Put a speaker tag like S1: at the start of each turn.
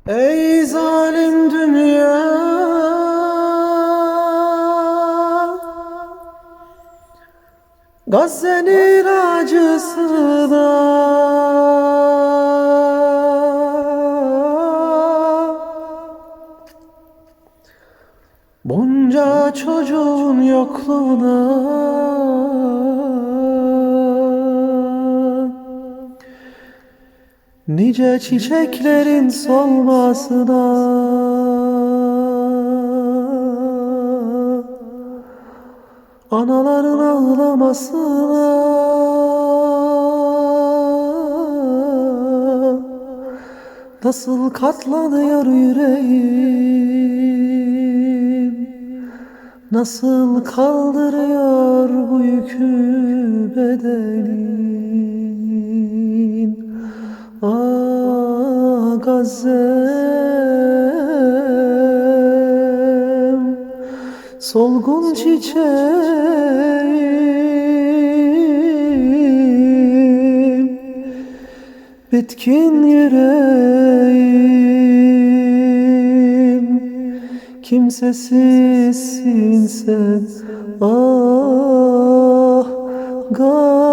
S1: Ey zalim dünya, Gazze'nin acısı da bunca çocuğun yokluğuna nice çiçeklerin solmasına anaların ağlamasına nasıl katlanıyor yüreğim, nasıl kaldırıyor bu yükü bedenin. Ah Gazze'm, solgun çiçeğim, bitkin yüreğim, kimsesizsin sen. Ah Gazze'm.